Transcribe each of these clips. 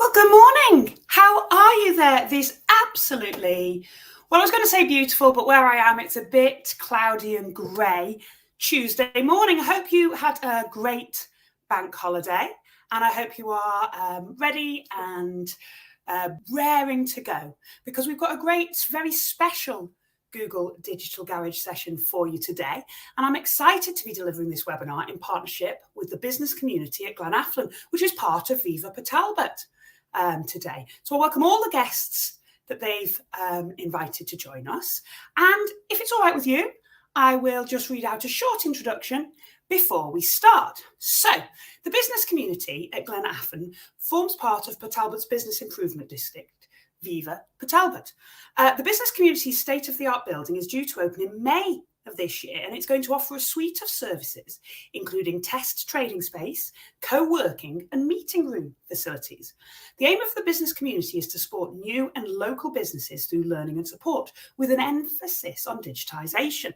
Well, good morning. How are you there? This absolutely, well, I was going to say beautiful, but where I am, it's a bit cloudy and grey Tuesday morning. I hope you had a great bank holiday, and I hope you are ready and raring to go, because we've got a great, very special Google Digital Garage session for you today. And I'm excited to be delivering this webinar in partnership with the business community at Glenafton, which is part of Viva Port Talbot today. So I welcome all the guests that they've invited to join us. And if it's all right with you, I will just read out a short introduction before we start. So, the business community at Glenafton forms part of Port Talbot's Business Improvement District, Viva Port Talbot. The business community's state-of-the-art building is due to open in May of this year, and it's going to offer a suite of services, including test trading space, co-working and meeting room facilities. The aim of the business community is to support new and local businesses through learning and support, with an emphasis on digitisation.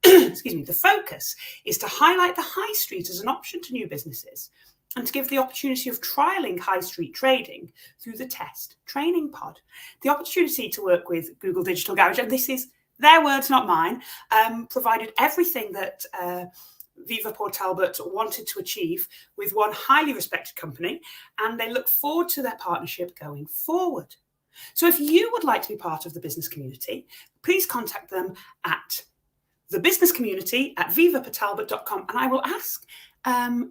Excuse me. The focus is to highlight the high street as an option to new businesses, and to give the opportunity of trialling high street trading through the test training pod. The opportunity to work with Google Digital Garage, and this is their words, not mine, provided everything that Viva Port Talbot wanted to achieve with one highly respected company, and they look forward to their partnership going forward. So if you would like to be part of the business community, please contact them at thebusinesscommunity@vivaportalbot.com, and I will ask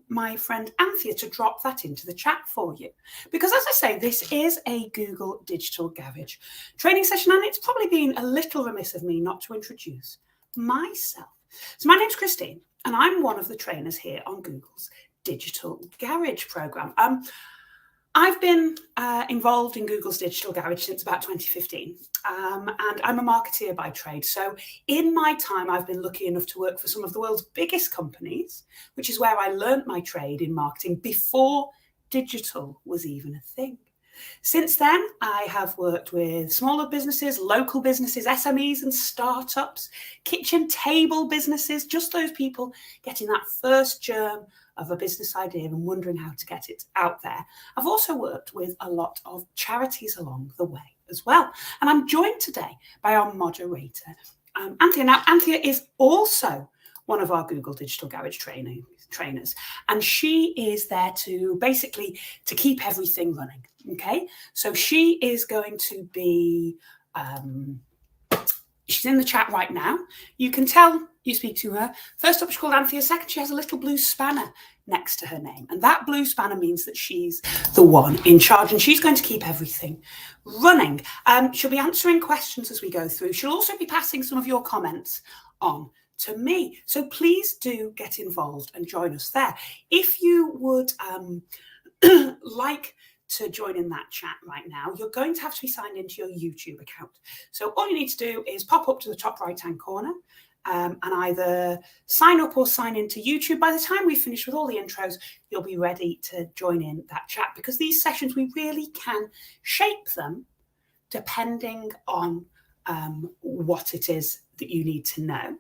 my friend Anthea to drop that into the chat for you. Because as I say, this is a Google Digital Garage training session, and it's probably been a little remiss of me not to introduce myself. So my name's Christine, and I'm one of the trainers here on Google's Digital Garage program. I've been involved in Google's Digital Garage since about 2015, and I'm a marketeer by trade. So in my time, I've been lucky enough to work for some of the world's biggest companies, which is where I learned my trade in marketing before digital was even a thing. Since then, I have worked with smaller businesses, local businesses, SMEs and startups, kitchen table businesses, just those people getting that first germ of a business idea and wondering how to get it out there. I've also worked with a lot of charities along the way as well. And I'm joined today by our moderator, Anthea. Now, Anthea is also one of our Google Digital Garage trainers, and she is there to basically to keep everything running. Okay, so she is going to be she's in the chat right now. You can tell you speak to her. First up, she's called Anthea. Second, she has a little blue spanner next to her name, and that blue spanner means that she's the one in charge, and she's going to keep everything running. She'll be answering questions as we go through. She'll also be passing some of your comments on to me, so please do get involved and join us there. If you would like to join in that chat right now, you're going to have to be signed into your YouTube account. So all you need to do is pop up to the top right-hand corner and either sign up or sign into YouTube. By the time we've finished with all the intros, you'll be ready to join in that chat, because these sessions, we really can shape them depending on what it is that you need to know.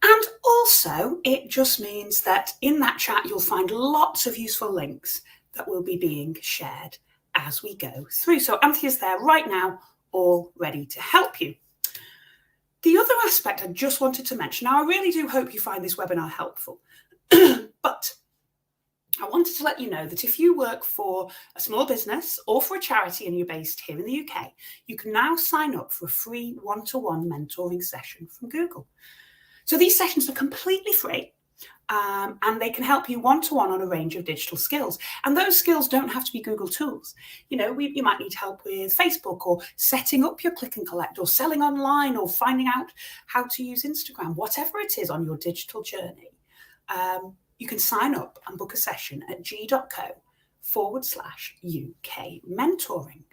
And also, it just means that in that chat, you'll find lots of useful links that will be being shared as we go through. So Anthea's there right now, all ready to help you. The other aspect I just wanted to mention, now I really do hope you find this webinar helpful, but I wanted to let you know that if you work for a small business or for a charity and you're based here in the UK, you can now sign up for a free one-to-one mentoring session from Google. So these sessions are completely free. And they can help you one-to-one on a range of digital skills. And those skills don't have to be Google tools. You know, you might need help with Facebook, or setting up your click and collect, or selling online, or finding out how to use Instagram. Whatever it is on your digital journey, you can sign up and book a session at g.co/UK mentoring.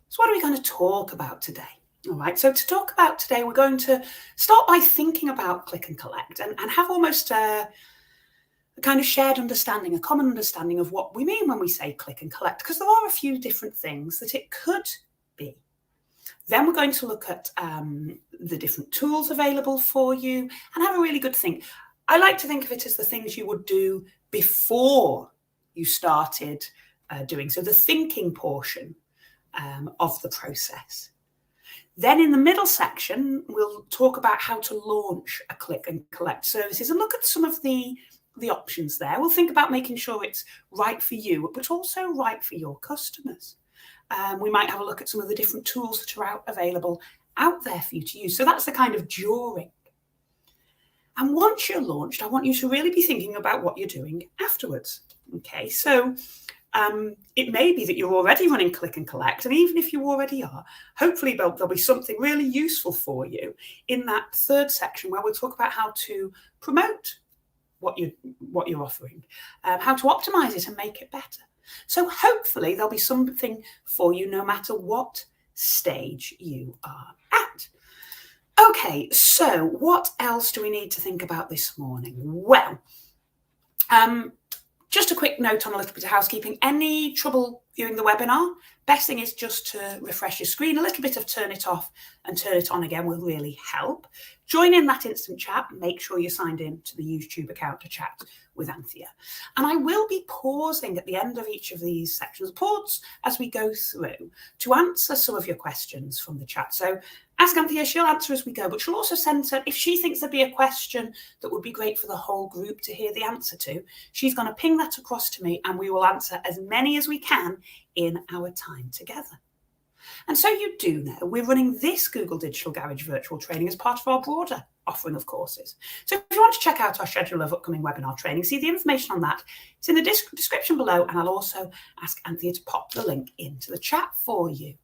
So what are we going to talk about today? All right, so to talk about today, we're going to start by thinking about click and collect and have almost a kind of shared understanding, a common understanding of what we mean when we say click and collect, because there are a few different things that it could be. Then we're going to look at the different tools available for you and have a really good think. I like to think of it as the things you would do before you started doing. So the thinking portion of the process. Then in the middle section, we'll talk about how to launch a click and collect services and look at some of the options there. We'll think about making sure it's right for you, but also right for your customers. We might have a look at some of the different tools that are available out there for you to use. So that's the kind of during. And once you're launched, I want you to really be thinking about what you're doing afterwards. Okay, so it may be that you're already running click and collect, and even if you already are, hopefully there'll be something really useful for you in that third section where we'll talk about how to promote what you're offering, how to optimize it and make it better. So hopefully there'll be something for you no matter what stage you are at. Okay, so what else do we need to think about this morning? Well, just a quick note on a little bit of housekeeping. Any trouble viewing the webinar, best thing is just to refresh your screen. A little bit of turn it off and turn it on again will really help. Join in that instant chat. Make sure you're signed in to the YouTube account to chat with Anthea. And I will be pausing at the end of each of these sections, pause as we go through to answer some of your questions from the chat. So ask Anthea, she'll answer as we go, but she'll also send, if she thinks there'd be a question that would be great for the whole group to hear the answer to, she's going to ping that across to me and we will answer as many as we can in our time together. And so you do know we're running this Google Digital Garage virtual training as part of our broader offering of courses. So if you want to check out our schedule of upcoming webinar training, see the information on that. It's in the description below, and I'll also ask Anthea to pop the link into the chat for you.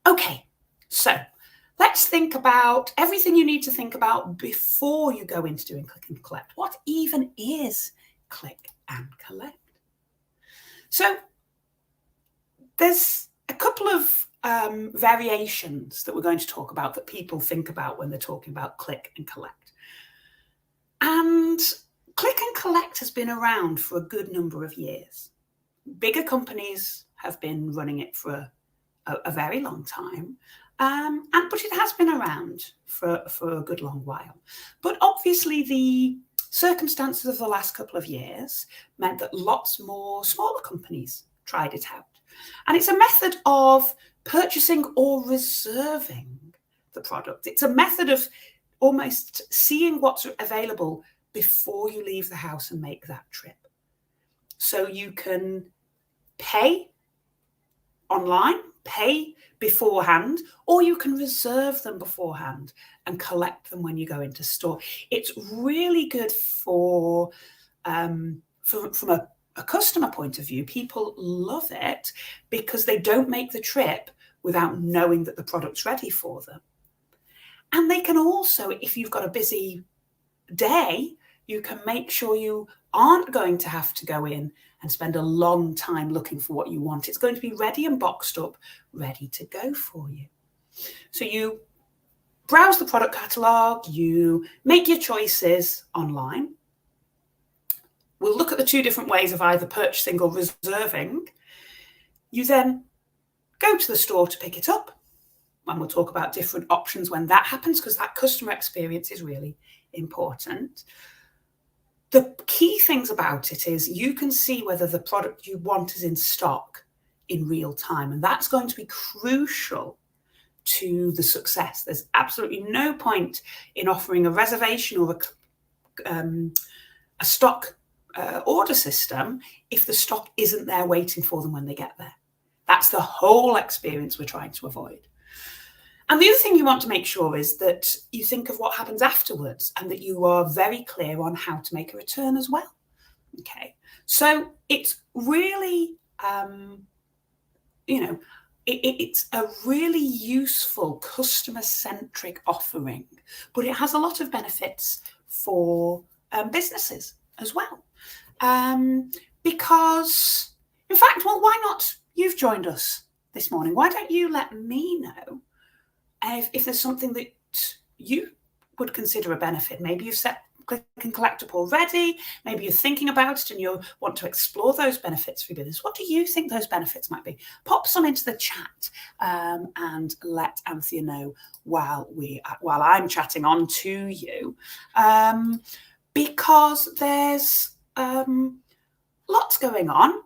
Okay, so let's think about everything you need to think about before you go into doing click and collect. What even is click and collect? So there's a couple of variations that we're going to talk about that people think about when they're talking about click and collect. And click and collect has been around for a good number of years. Bigger companies have been running it for a very long time, but it has been around for a good long while. But obviously the circumstances of the last couple of years meant that lots more smaller companies tried it out. And it's a method of purchasing or reserving the product. It's a method of almost seeing what's available before you leave the house and make that trip. So you can pay online, pay beforehand, or you can reserve them beforehand and collect them when you go into store. It's really good for from a customer point of view. People love it because they don't make the trip without knowing that the product's ready for them. And they can also, if you've got a busy day, you can make sure you aren't going to have to go in and spend a long time looking for what you want. It's going to be ready and boxed up, ready to go for you. So you browse the product catalogue, you make your choices online. We'll look at the two different ways of either purchasing or reserving. You then go to the store to pick it up, and we'll talk about different options when that happens, because that customer experience is really important. The key things about it is you can see whether the product you want is in stock in real time, and that's going to be crucial to the success. There's absolutely no point in offering a reservation or a stock order system if the stock isn't there waiting for them when they get there. That's the whole experience we're trying to avoid. And the other thing you want to make sure is that you think of what happens afterwards and that you are very clear on how to make a return as well. Okay, so it's really, it's a really useful customer-centric offering, but it has a lot of benefits for businesses as well. Because, in fact, well, why not? You've joined us this morning. Why don't you let me know if there's something that you would consider a benefit? Maybe you've set click and collect up already. Maybe you're thinking about it and you want to explore those benefits for your business. What do you think those benefits might be? Pop some into the chat and let Anthea know while I'm chatting on to you, because there's lots going on.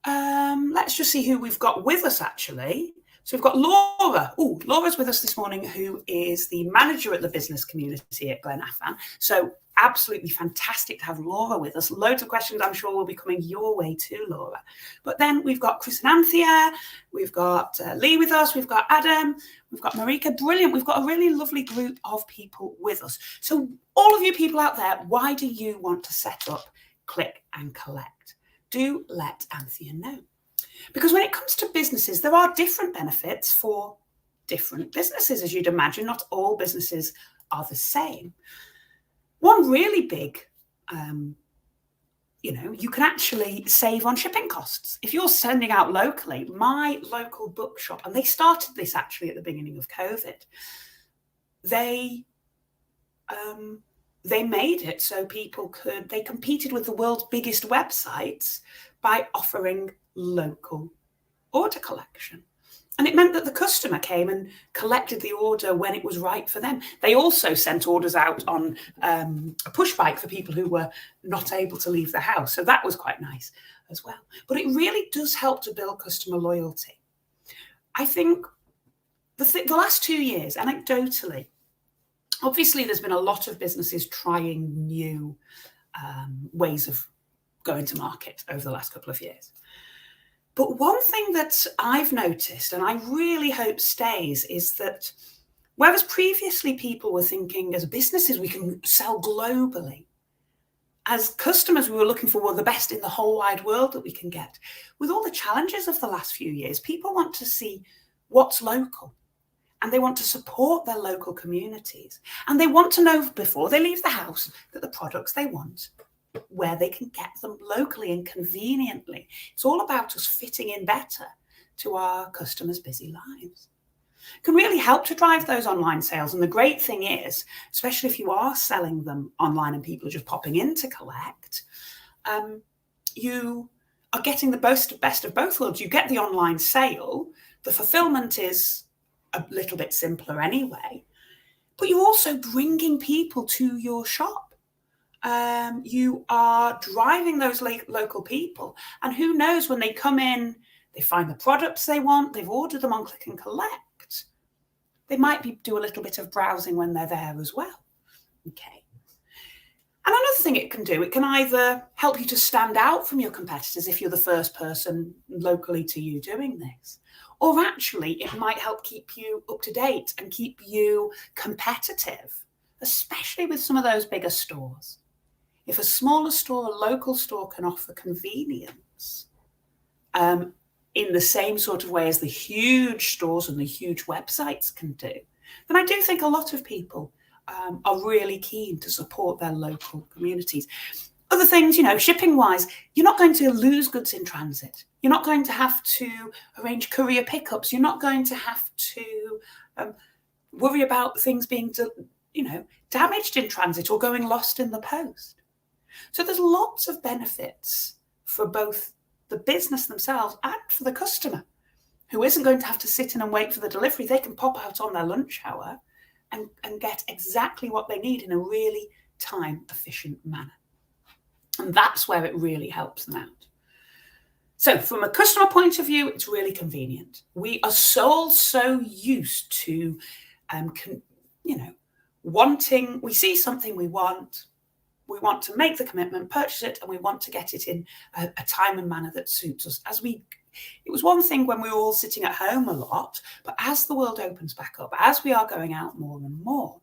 Let's just see who we've got with us, actually. So we've got Laura. Oh, Laura's with us this morning, who is the manager at the business community at Glenafan. So absolutely fantastic to have Laura with us. Loads of questions I'm sure will be coming your way too, Laura. But then we've got Chris and Anthea. We've got Lee with us. We've got Adam. We've got Marika. Brilliant. We've got a really lovely group of people with us. So all of you people out there, why do you want to set up Click and Collect? Do let Anthea know. Because when it comes to businesses, there are different benefits for different businesses, as you'd imagine. Not all businesses are the same. One really big, you can actually save on shipping costs. If you're sending out locally, my local bookshop, and they started this actually at the beginning of COVID, they made it so they competed with the world's biggest websites by offering local order collection. And it meant that the customer came and collected the order when it was right for them. They also sent orders out on a push bike for people who were not able to leave the house. So that was quite nice as well. But it really does help to build customer loyalty. I think the last 2 years, anecdotally, obviously there's been a lot of businesses trying new ways of going to market over the last couple of years. But one thing that I've noticed, and I really hope stays, is that whereas previously people were thinking as businesses we can sell globally, as customers we were looking for the best in the whole wide world that we can get. With all the challenges of the last few years, people want to see what's local, and they want to support their local communities, and they want to know before they leave the house that the products they want, where they can get them locally and conveniently. It's all about us fitting in better to our customers' busy lives. It can really help to drive those online sales. And the great thing is, especially if you are selling them online and people are just popping in to collect, you are getting the best of both worlds. You get the online sale, the fulfillment is a little bit simpler anyway, but you're also bringing people to your shop. You are driving those local people, and who knows, when they come in, they find the products they want, they've ordered them on Click and Collect. They might do a little bit of browsing when they're there as well. Okay. And another thing it can do, it can either help you to stand out from your competitors if you're the first person locally to you doing this, or actually it might help keep you up to date and keep you competitive, especially with some of those bigger stores. If a smaller store, a local store, can offer convenience in the same sort of way as the huge stores and the huge websites can do, then I do think a lot of people are really keen to support their local communities. Other things, shipping-wise, you're not going to lose goods in transit. You're not going to have to arrange courier pickups. You're not going to have to worry about things being, damaged in transit or going lost in the post. So there's lots of benefits for both the business themselves and for the customer, who isn't going to have to sit in and wait for the delivery. They can pop out on their lunch hour and get exactly what they need in a really time-efficient manner. And that's where it really helps them out. So from a customer point of view, it's really convenient. We are so used to, wanting, we see something we want to make the commitment, purchase it, and we want to get it in a time and manner that suits us. It was one thing when we were all sitting at home a lot, but as the world opens back up, as we are going out more and more,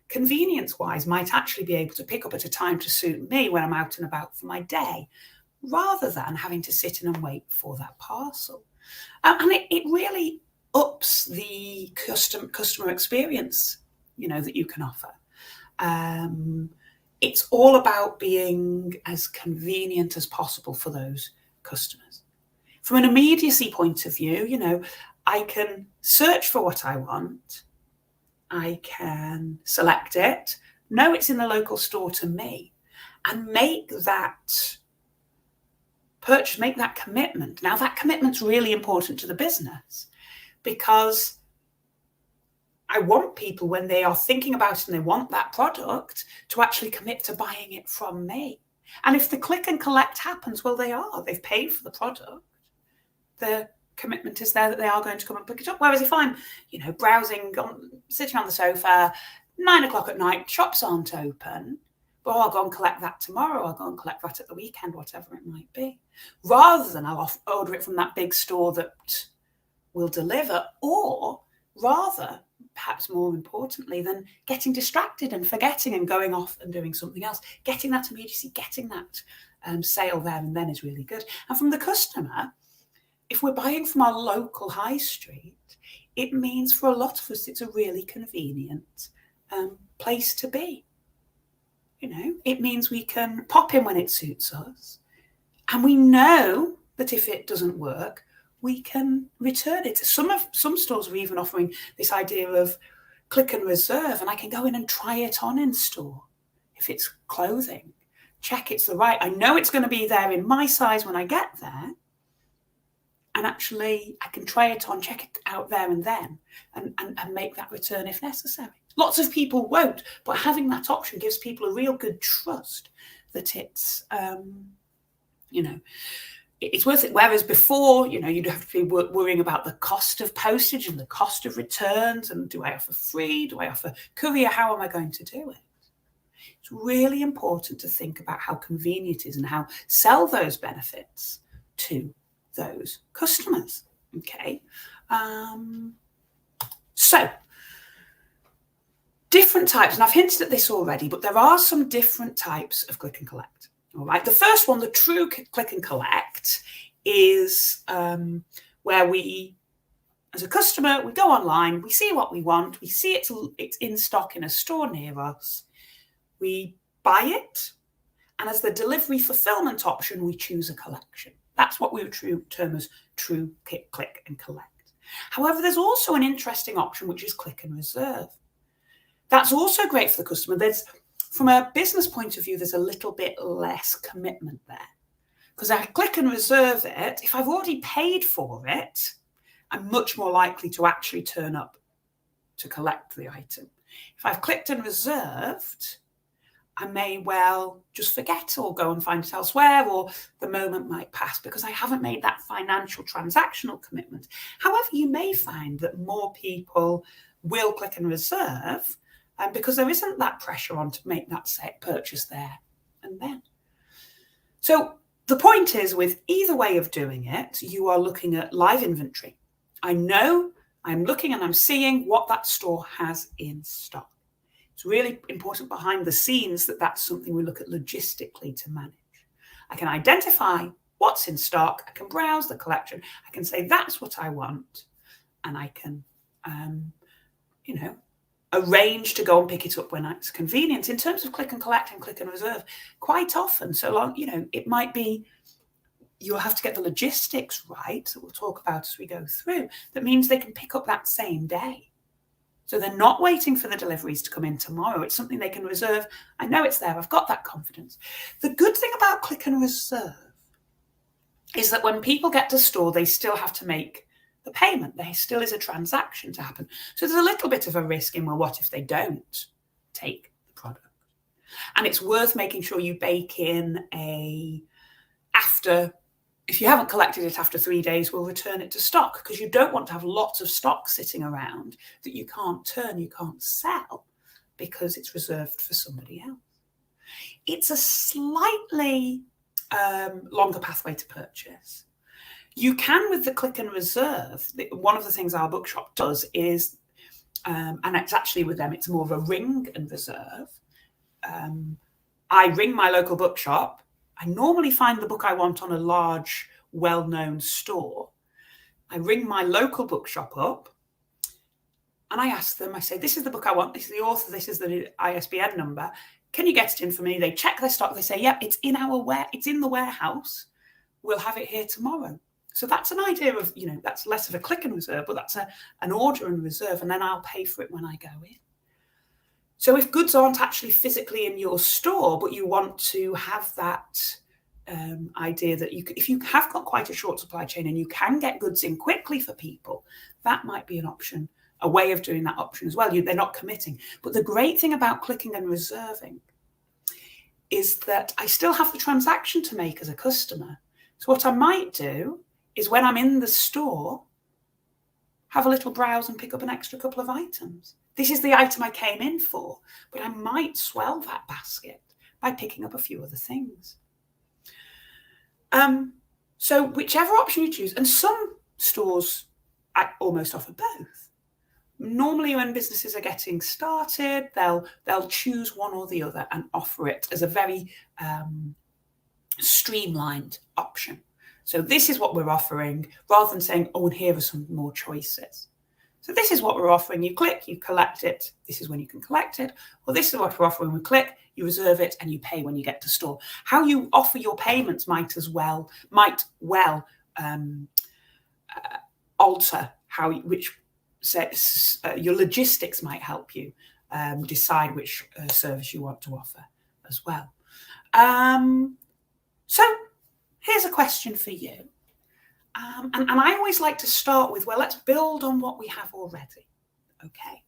convenience-wise might actually be able to pick up at a time to suit me when I'm out and about for my day, rather than having to sit in and wait for that parcel. And it really ups the customer experience, that you can offer. It's all about being as convenient as possible for those customers. From an immediacy point of view, I can search for what I want. I can select it, know it's in the local store to me, and make that purchase, make that commitment. Now, that commitment's really important to the business, because I want people, when they are thinking about it and they want that product, to actually commit to buying it from me. And if the click and collect happens, well, they've paid for the product. the commitment is there that they are going to come and pick it up. Whereas if I'm, browsing, sitting on the sofa, 9 o'clock at night, shops aren't open, but I'll go and collect that tomorrow, I'll go and collect that at the weekend, whatever it might be, rather than I'll order it from that big store that will deliver, or rather, perhaps more importantly, than getting distracted and forgetting and going off and doing something else, getting that immediacy, getting that sale there and then is really good. And from the customer, if we're buying from our local high street, it means for a lot of us it's a really convenient place to be. It means we can pop in when it suits us, and we know that if it doesn't work, we can return it. Some stores are even offering this idea of click and reserve, and I can go in and try it on in store. If it's clothing, check it's the right. I know it's going to be there in my size when I get there, and actually I can try it on, check it out there and then, and make that return if necessary. Lots of people won't, but having that option gives people a real good trust that it's, it's worth it. Whereas before, you'd have to be worrying about the cost of postage and the cost of returns. And do I offer free? Do I offer courier? How am I going to do it? It's really important to think about how convenient it is and how sell those benefits to those customers. Okay. So different types, and I've hinted at this already, but there are some different types of click and collect. All right. The first one, the true click and collect, is where we, as a customer, we go online, we see what we want, we see it's in stock in a store near us, we buy it, and as the delivery fulfillment option, we choose a collection. That's what we would term as true click and collect. However, there's also an interesting option, which is click and reserve. That's also great for the customer. From a business point of view, there's a little bit less commitment there. Because I click and reserve it, if I've already paid for it, I'm much more likely to actually turn up to collect the item. If I've clicked and reserved, I may well just forget or go and find it elsewhere, or the moment might pass because I haven't made that financial transactional commitment. However, you may find that more people will click and reserve because there isn't that pressure on to make that purchase there and then. So the point is, with either way of doing it, you are looking at live inventory. I know I'm looking and I'm seeing what that store has in stock. It's really important behind the scenes that that's something we look at logistically to manage. I can identify what's in stock. I can browse the collection. I can say that's what I want, and I can, arrange to go and pick it up when it's convenient. In terms of click and collect and click and reserve, quite often, so long, it might be you'll have to get the logistics right that we'll talk about as we go through. That means they can pick up that same day. So they're not waiting for the deliveries to come in tomorrow. It's something they can reserve. I know it's there. I've got that confidence. The good thing about click and reserve is that when people get to store, they still have to make the payment. There still is a transaction to happen. So there's a little bit of a risk in, well, what if they don't take the product? And it's worth making sure you bake in if you haven't collected it after 3 days, we'll return it to stock, because you don't want to have lots of stock sitting around that you can't turn, you can't sell because it's reserved for somebody else. It's a slightly longer pathway to purchase. You can, with the click and reserve, one of the things our bookshop does is, and it's actually with them, it's more of a ring and reserve. I ring my local bookshop. I normally find the book I want on a large, well-known store. I ring my local bookshop up and I ask them, I say, this is the book I want. This is the author. This is the ISBN number. Can you get it in for me? They check their stock. They say, yep, it's in the warehouse. We'll have it here tomorrow. So that's an idea of, that's less of a click and reserve, but that's an order and reserve, and then I'll pay for it when I go in. So if goods aren't actually physically in your store, but you want to have that idea that if you have got quite a short supply chain and you can get goods in quickly for people, that might be an option, a way of doing that option as well. They're not committing. But the great thing about clicking and reserving is that I still have the transaction to make as a customer. So what I might do is when I'm in the store, have a little browse and pick up an extra couple of items. This is the item I came in for, but I might swell that basket by picking up a few other things. So whichever option you choose, and some stores almost offer both. Normally when businesses are getting started, they'll choose one or the other and offer it as a very streamlined option. So this is what we're offering, rather than saying, oh, and here are some more choices. So this is what we're offering. You click, you collect it. This is when you can collect it. Or this is what we're offering. We click, you reserve it, and you pay when you get to store. How you offer your payments might well alter your logistics might help you decide which service you want to offer as well. So here's a question for you. And I always like to start with, well, let's build on what we have already. Okay.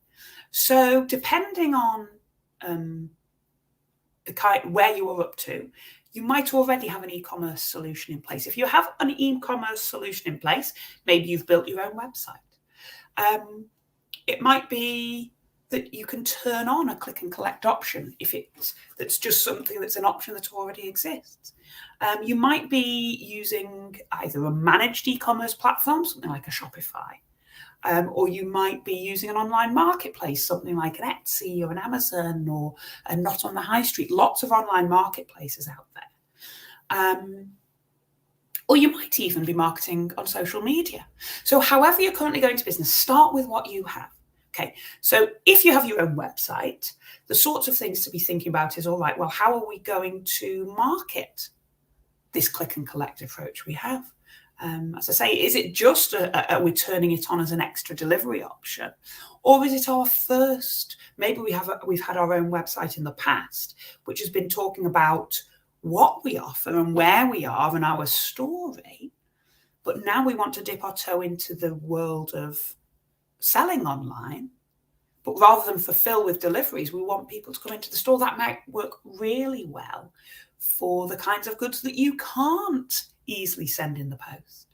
So depending on where you are up to, you might already have an e-commerce solution in place. If you have an e-commerce solution in place, maybe you've built your own website. It might be that you can turn on a click and collect option if that's just something that's an option that already exists. You might be using either a managed e-commerce platform, something like a Shopify, or you might be using an online marketplace, something like an Etsy or an Amazon or a Not on the High Street. Lots of online marketplaces out there. Or you might even be marketing on social media. So however you're currently going to business, start with what you have. Okay, so if you have your own website, the sorts of things to be thinking about is, all right, well, how are we going to market this click and collect approach we have? As I say, is it just we're turning it on as an extra delivery option? Or is it our first, maybe we've had our own website in the past, which has been talking about what we offer and where we are and our story, but now we want to dip our toe into the world of selling online, but rather than fulfill with deliveries, we want people to come into the store. That might work really well for the kinds of goods that you can't easily send in the post.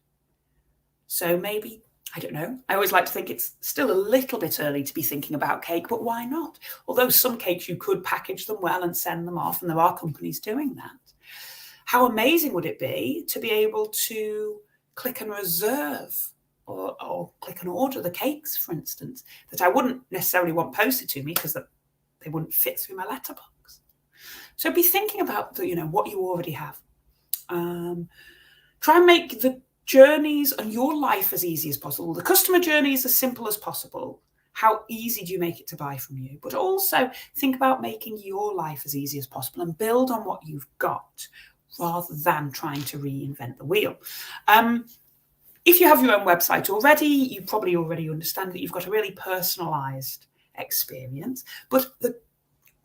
So maybe, I don't know, I always like to think it's still a little bit early to be thinking about cake, but why not? Although some cakes you could package them well and send them off, and there are companies doing that. How amazing would it be to be able to click and reserve or click and order the cakes, for instance, that I wouldn't necessarily want posted to me because they wouldn't fit through my letterbox. So be thinking about what you already have. Try and make the journeys and your life as easy as possible. The customer journey is as simple as possible. How easy do you make it to buy from you? But also think about making your life as easy as possible and build on what you've got rather than trying to reinvent the wheel. If you have your own website already, you probably already understand that you've got a really personalised experience. But the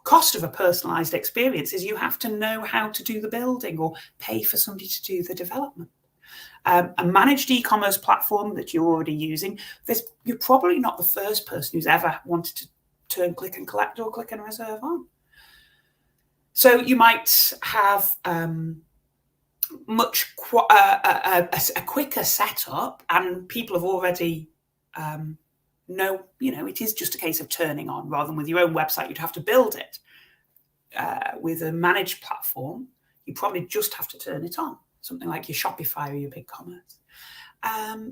cost of a personalised experience is you have to know how to do the building or pay for somebody to do the development. A managed e-commerce platform that you're already using, you're probably not the first person who's ever wanted to turn click and collect or click and reserve on. So you might have a quicker setup, and people have already know, it is just a case of turning on, rather than with your own website, you'd have to build it. With a managed platform, you probably just have to turn it on, something like your Shopify or your BigCommerce.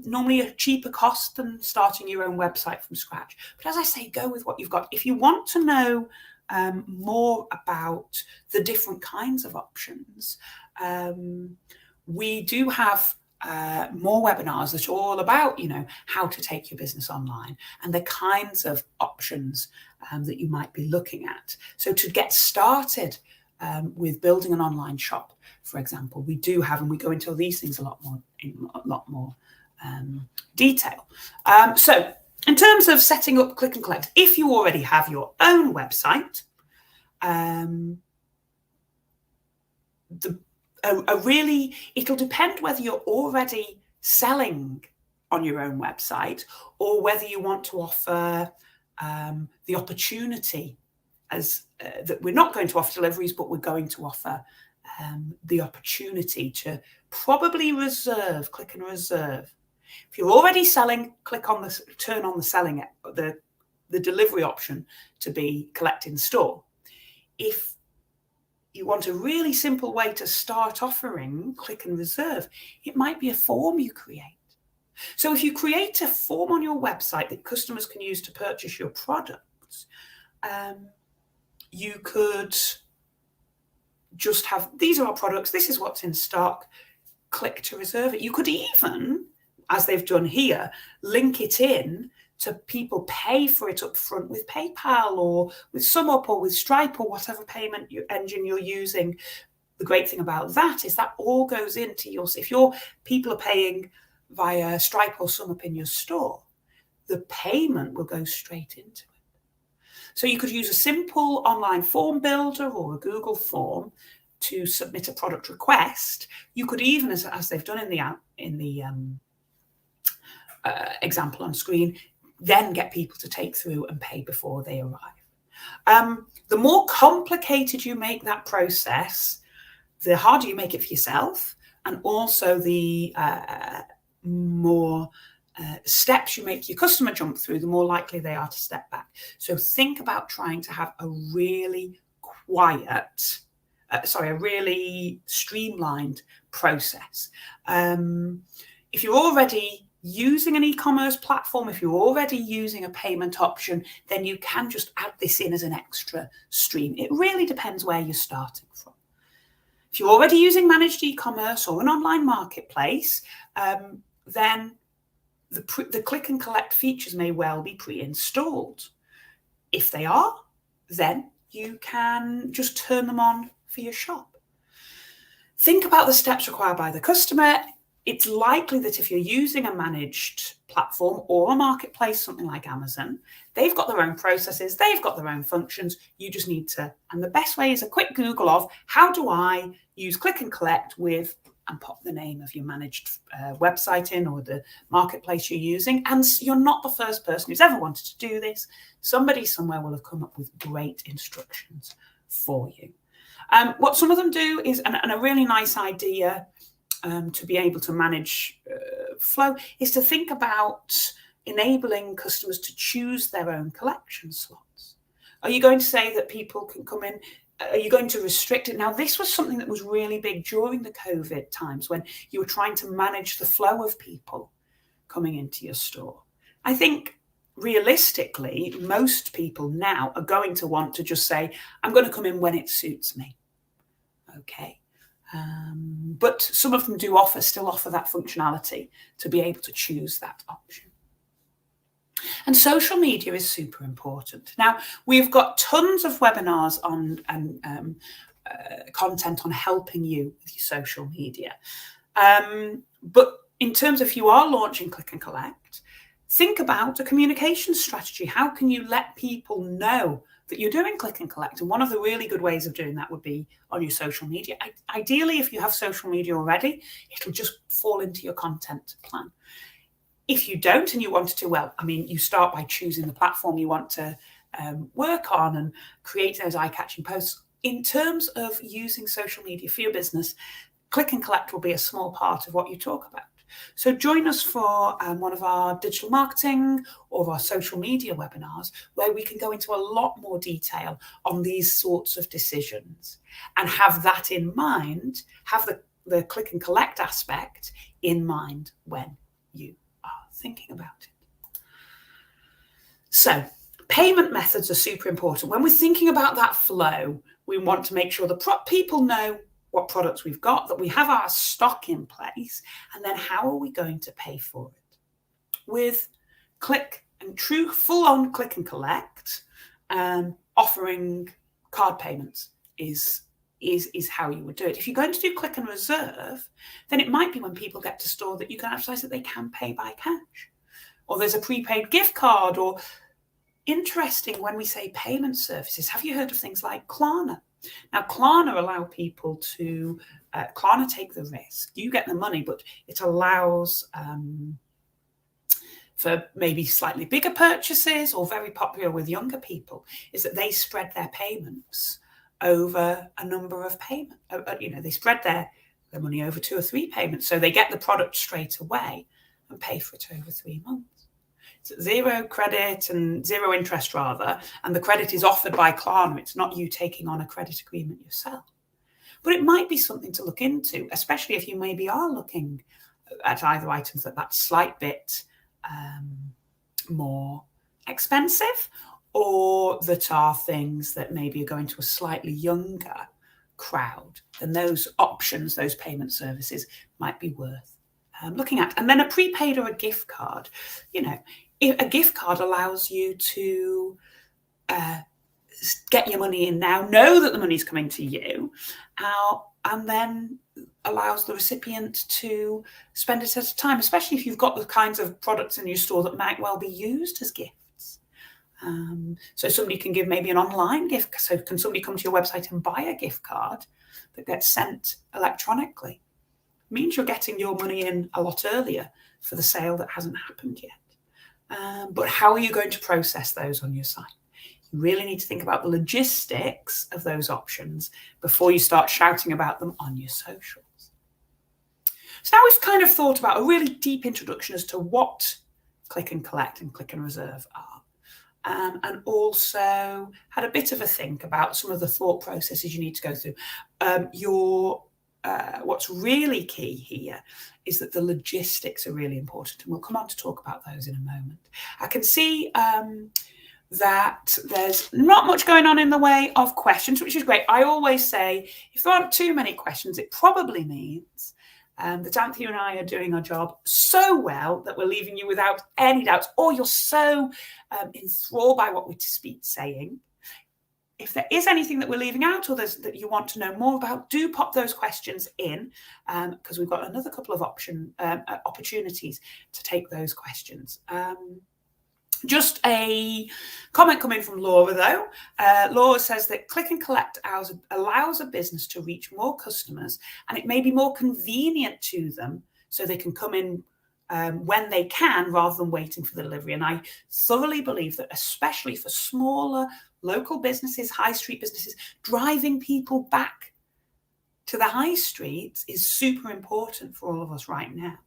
Normally a cheaper cost than starting your own website from scratch. But as I say, go with what you've got. If you want to know more about the different kinds of options, we do have more webinars that are all about, how to take your business online and the kinds of options that you might be looking at. So to get started with building an online shop, for example, we do have, and we go into these things in a lot more detail. So in terms of setting up click and collect, if you already have your own website, it'll depend whether you're already selling on your own website or whether you want to offer the opportunity as that we're not going to offer deliveries, but we're going to offer the opportunity to probably click and reserve. If you're already selling, turn on the delivery option to be collect in store. If you want a really simple way to start offering click and reserve, it might be a form you create. So if you create a form on your website that customers can use to purchase your products, you could just have, these are our products, this is what's in stock, click to reserve it. You could even, as they've done here, link it in to people pay for it up front with PayPal or with SumUp or with Stripe or whatever payment engine you're using. The great thing about that is that all goes into your, if your people are paying via Stripe or SumUp in your store, the payment will go straight into it. So you could use a simple online form builder or a Google form to submit a product request. You could even, as they've done in the example on screen, then get people to take through and pay before they arrive. The more complicated you make that process, the harder you make it for yourself, and also the more steps you make your customer jump through, the more likely they are to step back. So think about trying to have a really a really streamlined process. If you're already using an e-commerce platform, if you're already using a payment option, then you can just add this in as an extra stream. It really depends where you're starting from. If you're already using managed e-commerce or an online marketplace, then the click and collect features may well be pre-installed. If they are, then you can just turn them on for your shop. Think about the steps required by the customer. It's likely that if you're using a managed platform or a marketplace, something like Amazon, they've got their own processes, they've got their own functions. You just need to, and the best way is a quick Google of how do I use click and collect with, and pop the name of your managed website in or the marketplace you're using. And you're not the first person who's ever wanted to do this. Somebody somewhere will have come up with great instructions for you. What some of them do is, and a really nice idea to be able to manage flow, is to think about enabling customers to choose their own collection slots. Are you going to say that people can come in? Are you going to restrict it? Now, this was something that was really big during the COVID times when you were trying to manage the flow of people coming into your store. I think realistically, most people now are going to want to just say, I'm going to come in when it suits me. Okay. But some of them do still offer that functionality to be able to choose that option. And social media is super important. Now, we've got tons of webinars and content on helping you with your social media. But in terms of if you are launching click and collect, think about a communication strategy. How can you let people know that you're doing click and collect? And one of the really good ways of doing that would be on your social media. Ideally, if you have social media already, it'll just fall into your content plan. If you don't and you wanted to, well, I mean, you start by choosing the platform you want to work on and create those eye-catching posts. In terms of using social media for your business, click and collect will be a small part of what you talk about. So join us for one of our digital marketing or our social media webinars where we can go into a lot more detail on these sorts of decisions and have that in mind, have the click and collect aspect in mind when you are thinking about it. So payment methods are super important. When we're thinking about that flow, we want to make sure the people know what products we've got, that we have our stock in place, and then how are we going to pay for it? With click and true full-on click and collect, offering card payments is how you would do it. If you're going to do click and reserve, then it might be when people get to store that you can advertise that they can pay by cash, or there's a prepaid gift card, or interesting when we say payment services. Have you heard of things like Klarna? Now, Klarna allow people to, Klarna take the risk. You get the money, but it allows for maybe slightly bigger purchases, or very popular with younger people, is that they spread their payments over a number of payments. They spread their money over 2 or 3 payments, so they get the product straight away and pay for it over 3 months. It's zero credit and zero interest rather, and the credit is offered by Klarna. It's not you taking on a credit agreement yourself. But it might be something to look into, especially if you maybe are looking at either items that slight bit more expensive, or that are things that maybe are going to a slightly younger crowd. Then those options, those payment services might be worth looking at. And then a prepaid or a gift card. A gift card allows you to get your money in now, know that the money's coming to you, and then allows the recipient to spend it at a time, especially if you've got the kinds of products in your store that might well be used as gifts. So somebody can give maybe an online gift. So can somebody come to your website and buy a gift card that gets sent electronically? It means you're getting your money in a lot earlier for the sale that hasn't happened yet. But how are you going to process those on your site? You really need to think about the logistics of those options before you start shouting about them on your socials. So now we've kind of thought about a really deep introduction as to what click and collect and click and reserve are. And also had a bit of a think about some of the thought processes you need to go through. What's really key here is that the logistics are really important, and we'll come on to talk about those in a moment. I can see that there's not much going on in the way of questions, which is great. I always say if there aren't too many questions, it probably means that Anthea and I are doing our job so well that we're leaving you without any doubts, or you're so enthralled by what we're saying. If there is anything that we're leaving out, or that you want to know more about, do pop those questions in, because we've got another couple of opportunities to take those questions. Just a comment coming from Laura, though. Laura says that click and collect allows a business to reach more customers, and it may be more convenient to them so they can come in when they can rather than waiting for the delivery. And I thoroughly believe that, especially for smaller local businesses, high street businesses, driving people back to the high streets is super important for all of us right now.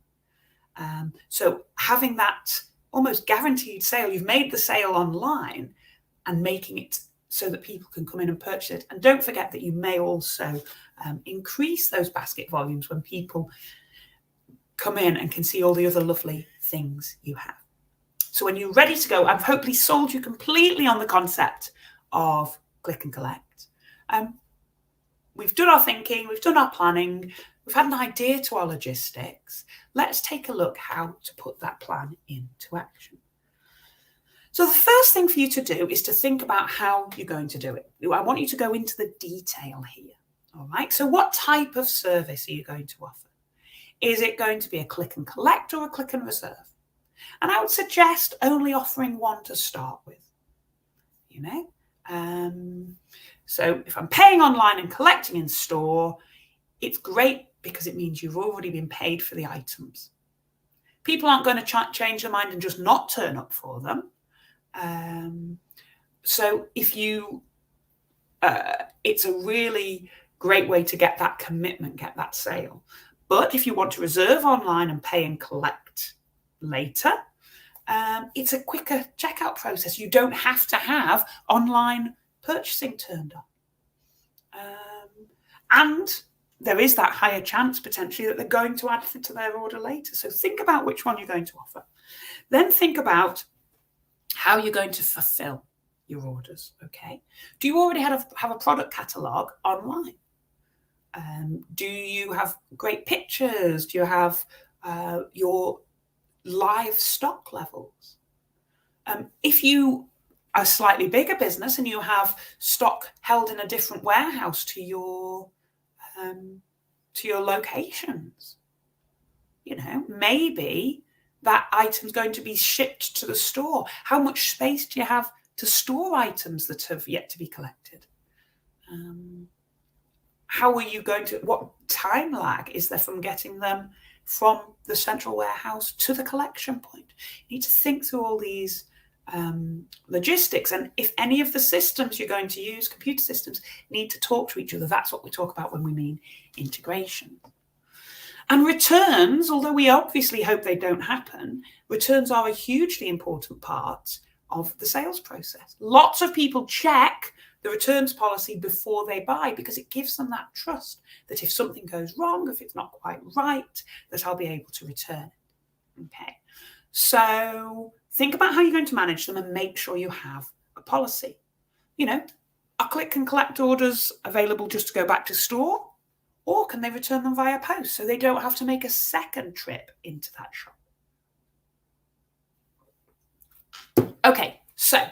So having that almost guaranteed sale, you've made the sale online and making it so that people can come in and purchase it. And don't forget that you may also increase those basket volumes when people come in and can see all the other lovely things you have. So when you're ready to go, I've hopefully sold you completely on the concept of click and collect. We've done our thinking, we've done our planning, we've had an idea to our logistics. Let's take a look how to put that plan into action. So the first thing for you to do is to think about how you're going to do it. I want you to go into the detail here. All right. So what type of service are you going to offer? Is it going to be a click and collect or a click and reserve? And I would suggest only offering one to start with. So if I'm paying online and collecting in store, it's great because it means you've already been paid for the items. People aren't going to change their mind and just not turn up for them. So if you, it's a really great way to get that commitment, get that sale. But if you want to reserve online and pay and collect later, it's a quicker checkout process. You don't have to have online purchasing turned on. And there is that higher chance potentially that they're going to add it to their order later. So think about which one you're going to offer. Then think about how you're going to fulfill your orders, okay? Do you already have a product catalogue online? Do you have great pictures? Do you have your live stock levels? If you are a slightly bigger business and you have stock held in a different warehouse to your locations, maybe that item's going to be shipped to the store. How much space do you have to store items that have yet to be collected? How are you going to, what time lag is there from getting them from the central warehouse to the collection point? You need to think through all these logistics. And if any of the systems you're going to use, computer systems, need to talk to each other, that's what we talk about when we mean integration. And returns, although we obviously hope they don't happen, returns are a hugely important part of the sales process. Lots of people check the returns policy before they buy because it gives them that trust that if something goes wrong, if it's not quite right, that I'll be able to return it. Okay, so think about how you're going to manage them and make sure you have a policy. You know, are click and collect orders available just to go back to store? Or can they return them via post so they don't have to make a second trip into that shop? Okay, so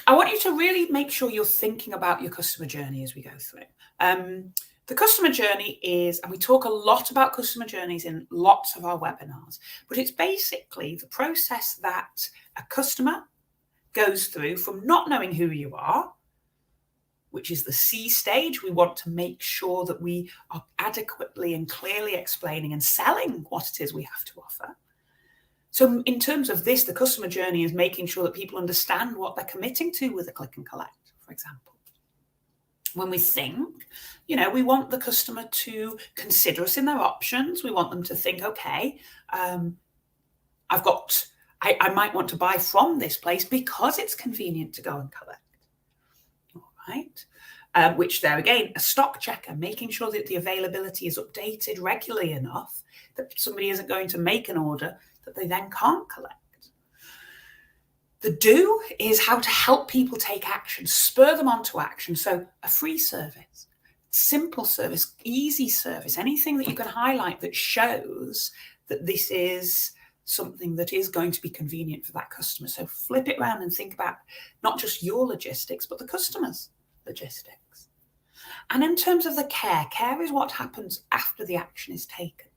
I want you to really make sure you're thinking about your customer journey as we go through. The customer journey is, and we talk a lot about customer journeys in lots of our webinars, but it's basically the process that a customer goes through from not knowing who you are, which is the C stage. We want to make sure that we are adequately and clearly explaining and selling what it is we have to offer. So in terms of this, the customer journey is making sure that people understand what they're committing to with a click and collect, for example. When we think, you know, we want the customer to consider us in their options. We want them to think, okay, I might want to buy from this place because it's convenient to go and collect. All right. Which there again, a stock checker, making sure that the availability is updated regularly enough that somebody isn't going to make an order that they then can't collect. The do is how to help people take action, spur them on to action. So a free service, simple service, easy service, anything that you can highlight that shows that this is something that is going to be convenient for that customer. So flip it around and think about not just your logistics, but the customer's logistics. And in terms of the care is what happens after the action is taken.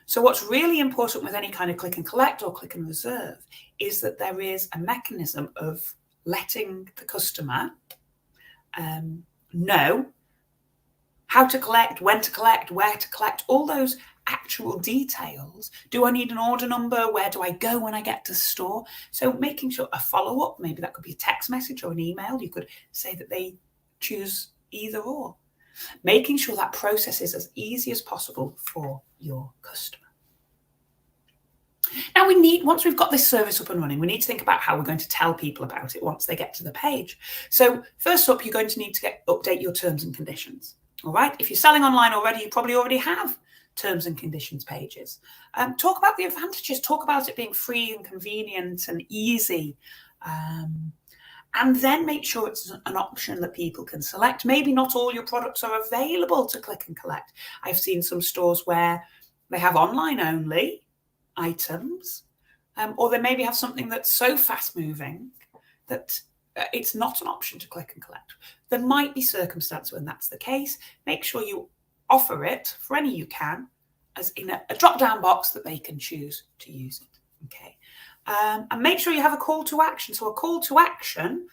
So what's really important with any kind of click and collect or click and reserve is that there is a mechanism of letting the customer know how to collect, when to collect, where to collect, all those actual details. Do I need an order number? Where do I go when I get to store? So making sure a follow-up, maybe that could be a text message or an email. You could say that they choose either or. Making sure that process is as easy as possible for your customer. Now once we've got this service up and running, we need to think about how we're going to tell people about it once they get to the page. So first up, you're going to need to update your terms and conditions. All right. If you're selling online already, you probably already have terms and conditions pages. Talk about the advantages. Talk about it being free and convenient and easy. And then make sure it's an option that people can select. Maybe not all your products are available to click and collect. I've seen some stores where they have online only items, or they maybe have something that's so fast moving that it's not an option to click and collect. There might be circumstances when that's the case. Make sure you offer it for any you can as in a drop-down box that they can choose to use it. Okay. And make sure you have a call to action. So a call to action,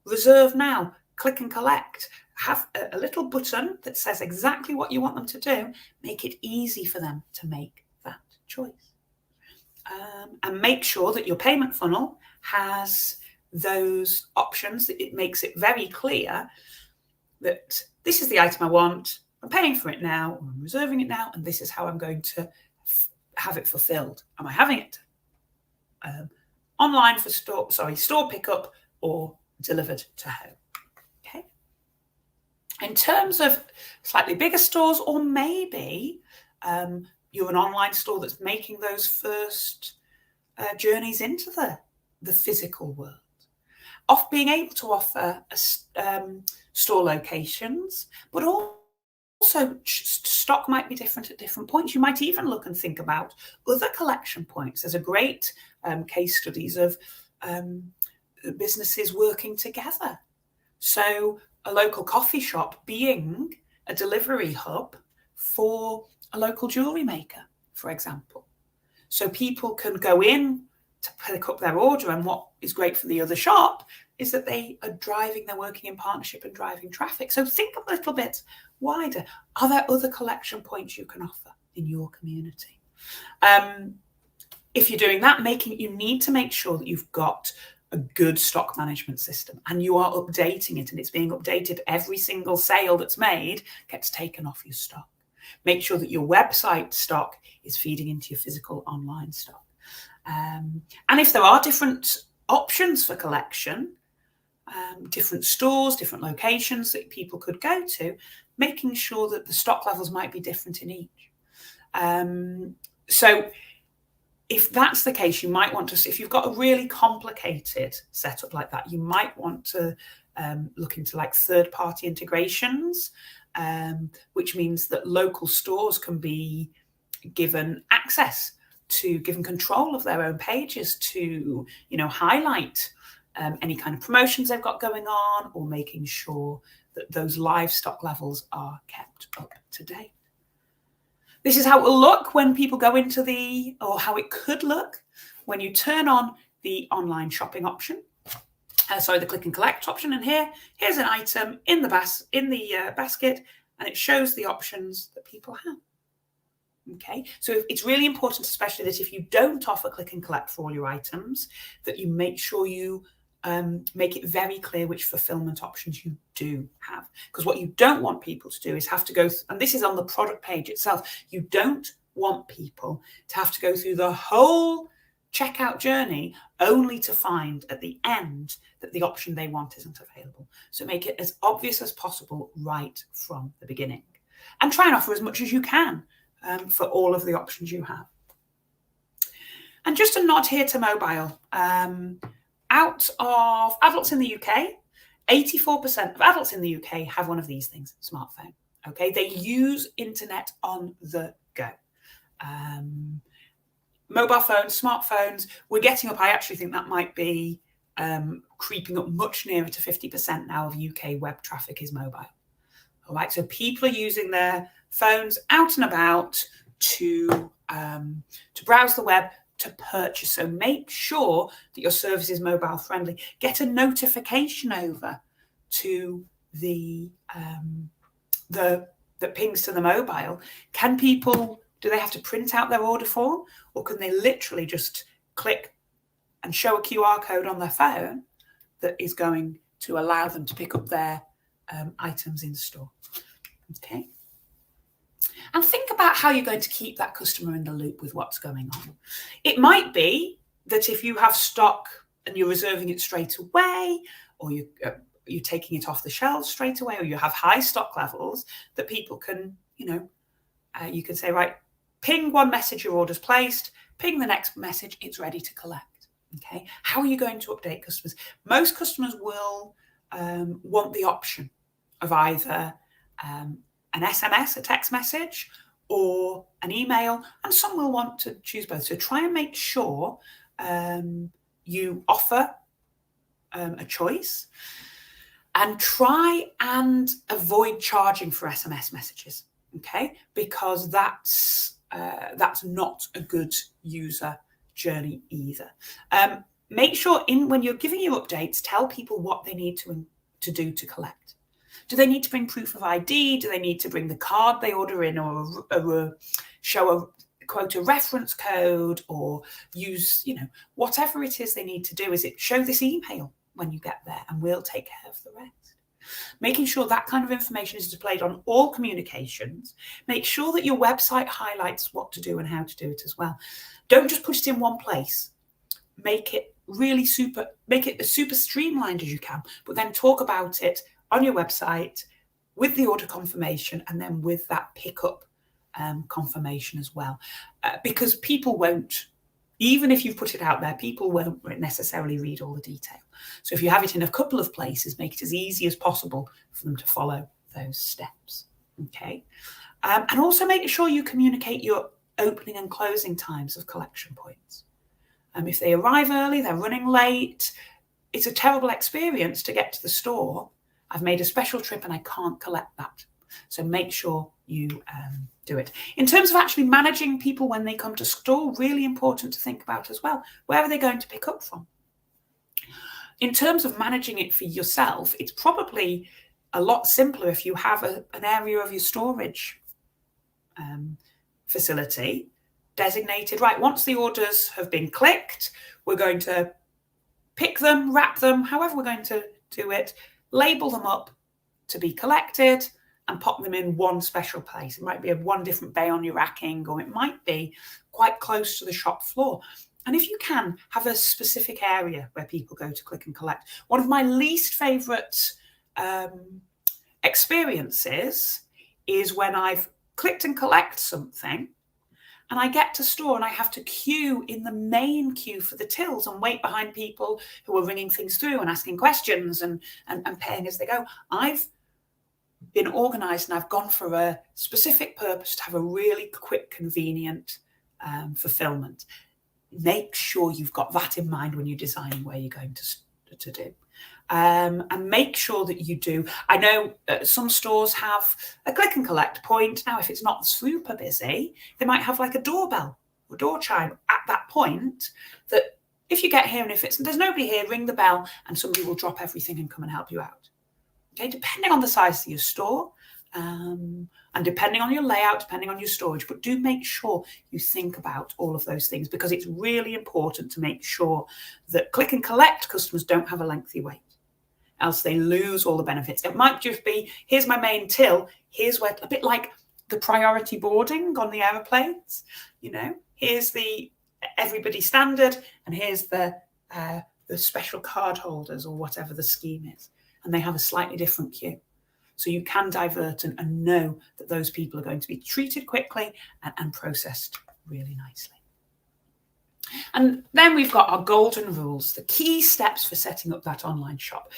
reserve now, click and collect. Have a little button that says exactly what you want them to do. Make it easy for them to make that choice. And make sure that your payment funnel has those options, that it makes it very clear that this is the item I want, I'm paying for it now, or I'm reserving it now, and this is how I'm going to have it fulfilled. Am I having it online for store pickup or delivered to home? Okay. In terms of slightly bigger stores, or maybe you're an online store that's making those first journeys into the physical world, of being able to offer store locations, but also stock might be different at different points. You might even look and think about other collection points. There's a great case studies of businesses working together. So a local coffee shop being a delivery hub for a local jewellery maker, for example. So people can go in to pick up their order, and what is great for the other shop is that they're working in partnership and driving traffic. So think a little bit wider. Are there other collection points you can offer in your community? If you're doing that, you need to make sure that you've got a good stock management system and you are updating it, and it's being updated. Every single sale that's made gets taken off your stock. Make sure that your website stock is feeding into your physical online stock. And if there are different options for collection, different stores, different locations that people could go to, making sure that the stock levels might be different in each. So if that's the case, you might want to, if you've got a really complicated setup like that, you might want to look into like third-party integrations, which means that local stores can be given access to, given control of their own pages to, highlight any kind of promotions they've got going on, or making sure that those live stock levels are kept up to date. This is how it will look when people go into or how it could look when you turn on the online shopping option. The click and collect option. And here's an item in the basket, and it shows the options that people have. Okay, so it's really important, especially that if you don't offer click and collect for all your items, that you make sure you make it very clear which fulfillment options you do have. Because what you don't want people to do is have to go, and this is on the product page itself, you don't want people to have to go through the whole checkout journey only to find at the end that the option they want isn't available. So make it as obvious as possible right from the beginning. And try and offer as much as you can for all of the options you have. And just a nod here to mobile. Out of adults in the UK, 84% of adults in the UK have one of these things, smartphone. Okay, they use internet on the go. Mobile phones, smartphones, we're getting up. I actually think that might be creeping up much nearer to 50% now of UK web traffic is mobile. All right, so people are using their phones out and about to browse the web, to purchase. So make sure that your service is mobile friendly. Get a notification over to the that pings to the mobile. Do they have to print out their order form, or can they literally just click and show a QR code on their phone that is going to allow them to pick up their items in store? Okay. And think about how you're going to keep that customer in the loop with what's going on. It might be that if you have stock and you're reserving it straight away, or you're taking it off the shelves straight away, or you have high stock levels, that people can, you can say, right, ping one message, your order's placed, ping the next message, it's ready to collect. Okay. How are you going to update customers? Most customers will want the option of either an SMS, a text message, or an email, and some will want to choose both. So try and make sure you offer a choice, and try and avoid charging for SMS messages, okay? Because that's not a good user journey either. Make sure when you're giving your updates, tell people what they need to do to collect. Do they need to bring proof of ID? Do they need to bring the card they order in, or show a reference code, or use, whatever it is they need to do? Is it show this email when you get there, and we'll take care of the rest? Making sure that kind of information is displayed on all communications. Make sure that your website highlights what to do and how to do it as well. Don't just put it in one place. Make it as super streamlined as you can, but then talk about it on your website with the order confirmation, and then with that pickup confirmation as well. Because people won't, even if you've put it out there, people won't necessarily read all the detail. So if you have it in a couple of places, make it as easy as possible for them to follow those steps. Okay. And also make sure you communicate your opening and closing times of collection points. If they arrive early, they're running late, it's a terrible experience to get to the store. I've made a special trip and I can't collect that. So make sure you do it. In terms of actually managing people when they come to store, really important to think about as well. Where are they going to pick up from? In terms of managing it for yourself, it's probably a lot simpler if you have an area of your storage facility designated, right, once the orders have been clicked, we're going to pick them, wrap them, however we're going to do it, label them up to be collected and pop them in one special place. It might be one different bay on your racking, or it might be quite close to the shop floor. And if you can, have a specific area where people go to click and collect. One of my least favourite experiences is when I've clicked and collect something and I get to store and I have to queue in the main queue for the tills and wait behind people who are ringing things through and asking questions and paying as they go. I've been organised and I've gone for a specific purpose to have a really quick, convenient fulfilment. Make sure you've got that in mind when you're designing where you're going to do. And make sure that you do. I know some stores have a click and collect point. Now, if it's not super busy, they might have like a doorbell or door chime at that point, that if you get here and if there's nobody here, ring the bell and somebody will drop everything and come and help you out. Okay, depending on the size of your store, and depending on your layout, depending on your storage, but do make sure you think about all of those things, because it's really important to make sure that click and collect customers don't have a lengthy wait, else they lose all the benefits. It might just be, here's my main till, here's where, a bit like the priority boarding on the aeroplanes, here's the everybody standard, and here's the special card holders or whatever the scheme is, and they have a slightly different queue. So you can divert and know that those people are going to be treated quickly and processed really nicely. And then we've got our golden rules, the key steps for setting up that online shop.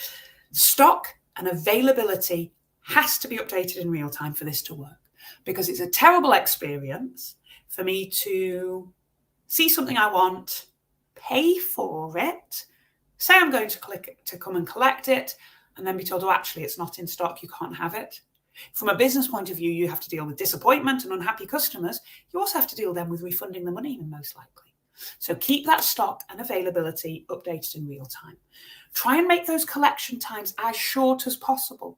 Stock and availability has to be updated in real time for this to work, because it's a terrible experience for me to see something I want, pay for it, say I'm going to click to come and collect it, and then be told, oh, actually, it's not in stock, you can't have it. From a business point of view, you have to deal with disappointment and unhappy customers. You also have to deal then with refunding the money, most likely. So keep that stock and availability updated in real time. Try and make those collection times as short as possible.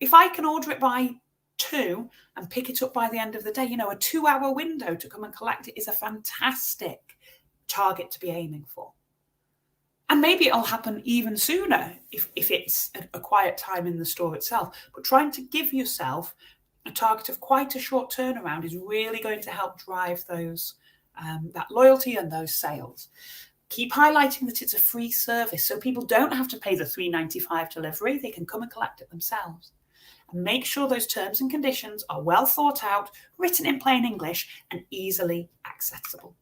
If I can order it by 2 and pick it up by the end of the day, a 2-hour window to come and collect it is a fantastic target to be aiming for. And maybe it'll happen even sooner if it's a quiet time in the store itself. But trying to give yourself a target of quite a short turnaround is really going to help drive those that loyalty and those sales. Keep highlighting that it's a free service, so people don't have to pay the $3.95 delivery. They can come and collect it themselves. And make sure those terms and conditions are well thought out, written in plain English, and easily accessible.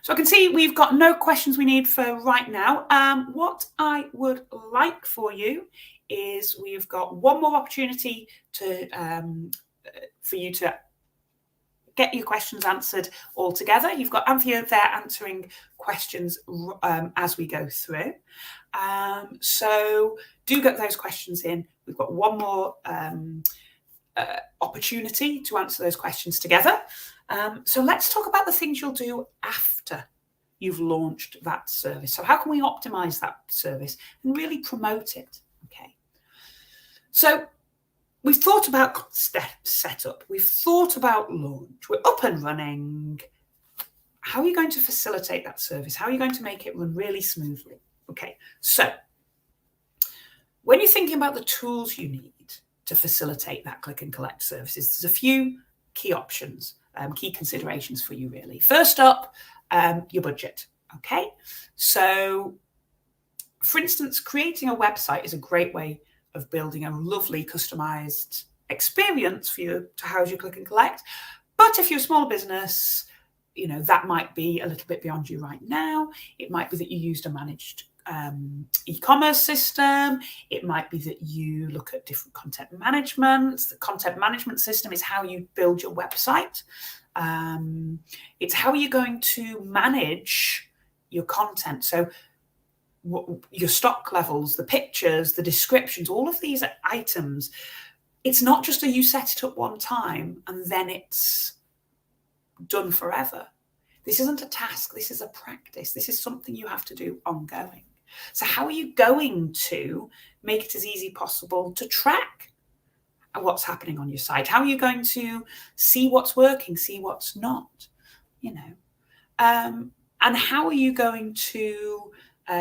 So I can see we've got no questions we need for right now. What I would like for you is, we've got one more opportunity for you to get your questions answered all together. You've got Anthea there answering questions as we go through. So do get those questions in. We've got one more opportunity to answer those questions together. So let's talk about the things you'll do after you've launched that service. So how can we optimize that service and really promote it? Okay. So we've thought about setup. We've thought about launch. We're up and running. How are you going to facilitate that service? How are you going to make it run really smoothly? Okay. So when you're thinking about the tools you need to facilitate that click and collect services, there's a few key options. Key considerations for you, really. First up, your budget. Okay, so for instance, creating a website is a great way of building a lovely customized experience for you to house your click and collect. But if you're a small business, that might be a little bit beyond you right now. It might be that you used a managed e-commerce system. It might be that you look at different content management. The content management system is how you build your website. It's how you're going to manage your content. So your stock levels, the pictures, the descriptions, all of these items, it's not just you set it up one time and then it's done forever. This isn't a task. This is a practice. This is something you have to do ongoing. So how are you going to make it as easy possible to track? what's happening on your site? How are you going to see what's working, see what's not? And how are you going to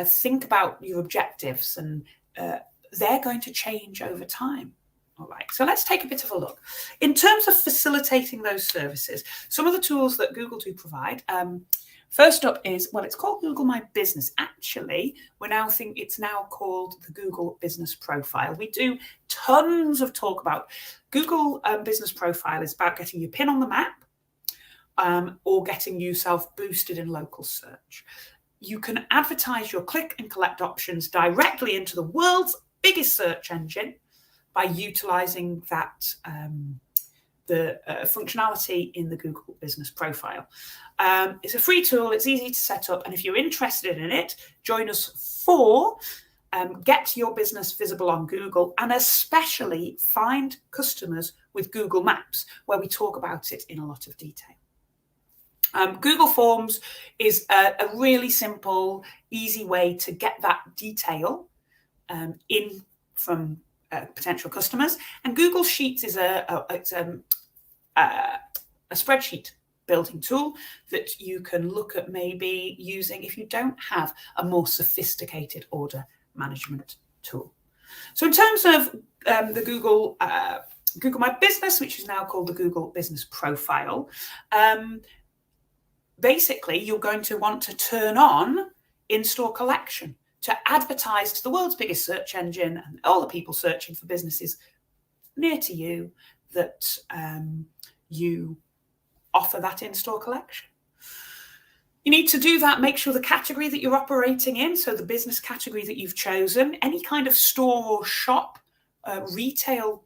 think about your objectives? And they're going to change over time. All right, so let's take a bit of a look. In terms of facilitating those services, some of the tools that Google do provide, first up is, well, it's called Google My Business. Actually, it's now called the Google Business Profile. We do tons of talk about Google Business Profile is about getting your pin on the map or getting yourself boosted in local search. You can advertise your click and collect options directly into the world's biggest search engine by utilizing that the functionality in the Google Business Profile. It's a free tool, it's easy to set up, and if you're interested in it, join us for Get Your Business Visible on Google, and especially Find Customers with Google Maps, where we talk about it in a lot of detail. Google Forms is a really simple, easy way to get that detail in from potential customers. And Google Sheets is a spreadsheet building tool that you can look at maybe using if you don't have a more sophisticated order management tool. So in terms of the Google My Business, which is now called the Google Business Profile, basically you're going to want to turn on in-store collection to advertise to the world's biggest search engine and all the people searching for businesses near to you that you offer that in-store collection. You need to do that, make sure the category that you're operating in, so the business category that you've chosen, any kind of store or shop, retail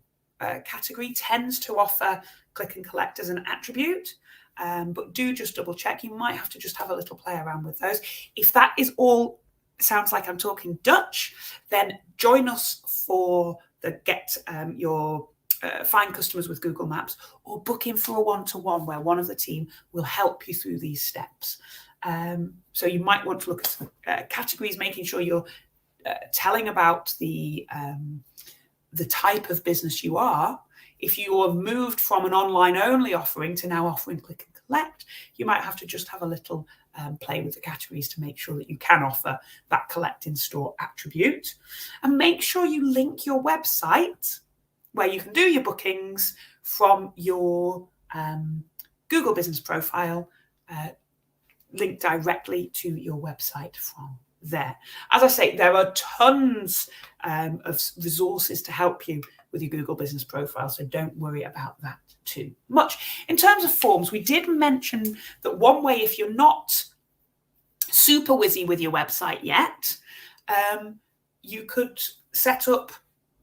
category tends to offer click and collect as an attribute. But do just double check. You might have to just have a little play around with those. If that is all sounds like I'm talking Dutch, then join us for the Find Customers with Google Maps, or book in for a one-to-one where one of the team will help you through these steps. So you might want to look at categories, making sure you're telling about the type of business you are. If you have moved from an online-only offering to now offering click and collect, you might have to just have a little play with the categories to make sure that you can offer that collect in-store attribute. And make sure you link your website where you can do your bookings from your Google Business Profile, link directly to your website from there. As I say, there are tons of resources to help you with your Google Business Profile, so don't worry about that too much. In terms of forms, we did mention that one way, if you're not super whizzy with your website yet, you could set up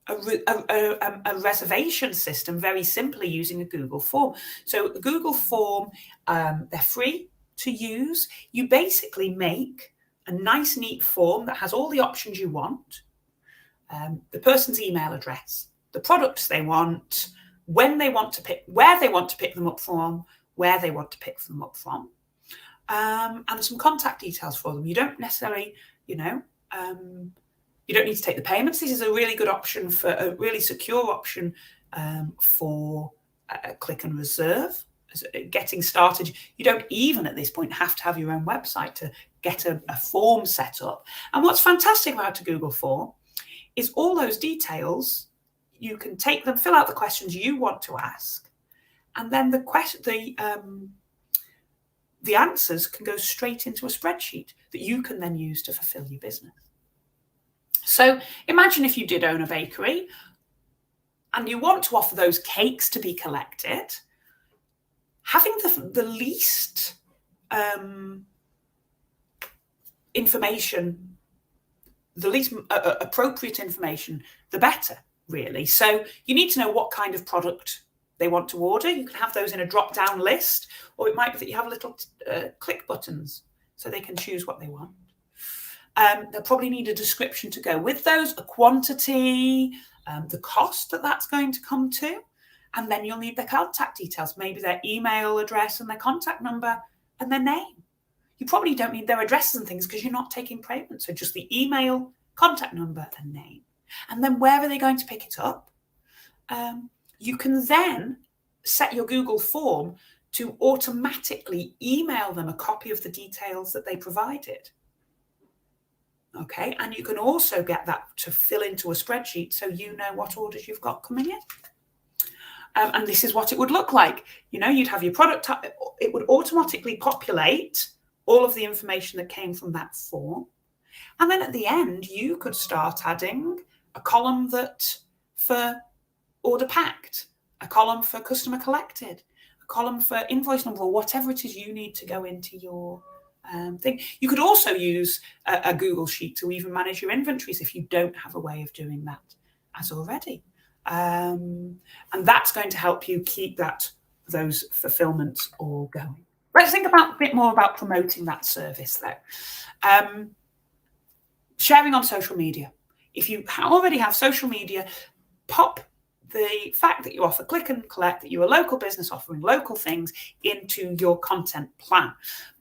a reservation system very simply using a Google form. So a Google form, they're free to use. You basically make a nice, neat form that has all the options you want, the person's email address, the products they want, when they want to pick, where they want to pick them up from, where they want to pick them up from, and some contact details for them. You don't necessarily, you don't need to take the payments. This is a really good option, for a really secure option for click and reserve. Getting started, you don't even at this point have to have your own website to get a form set up. And what's fantastic about a Google form is all those details, you can take them, fill out the questions you want to ask, and then the answers can go straight into a spreadsheet that you can then use to fulfill your business. So imagine if you did own a bakery and you want to offer those cakes to be collected, having the least information, the least appropriate information, the better, really. So you need to know what kind of product they want to order. You can have those in a drop-down list, or it might be that you have little click buttons so they can choose what they want. They'll probably need a description to go with those, a quantity, the cost that's going to come to, and then you'll need their contact details, maybe their email address and their contact number and their name. You probably don't need their addresses and things because you're not taking payment, so just the email, contact number and name. And then where are they going to pick it up? You can then set your Google form to automatically email them a copy of the details that they provided. Okay, and you can also get that to fill into a spreadsheet so you know what orders you've got coming in. And this is what it would look like. You'd have your product, it would automatically populate all of the information that came from that form. And then at the end, you could start adding a column for order packed, a column for customer collected, a column for invoice number, or whatever it is you need to go into your thing. You could also use a Google Sheet to even manage your inventories if you don't have a way of doing that as already. And that's going to help you keep those fulfillments all going. Let's think a bit more about promoting that service, though. Sharing on social media. If you already have social media, pop the fact that you offer click and collect, that you're a local business offering local things into your content plan.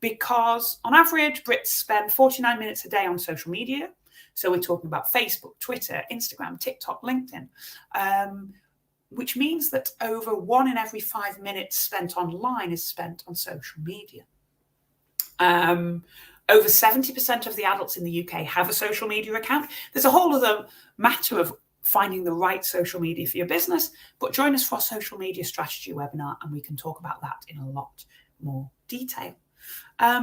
Because on average, Brits spend 49 minutes a day on social media. So we're talking about Facebook, Twitter, Instagram, TikTok, LinkedIn, which means that over 1 in every 5 minutes spent online is spent on social media. Over 70% of the adults in the UK have a social media account. There's a whole other matter of finding the right social media for your business, but join us for our social media strategy webinar and we can talk about that in a lot more detail.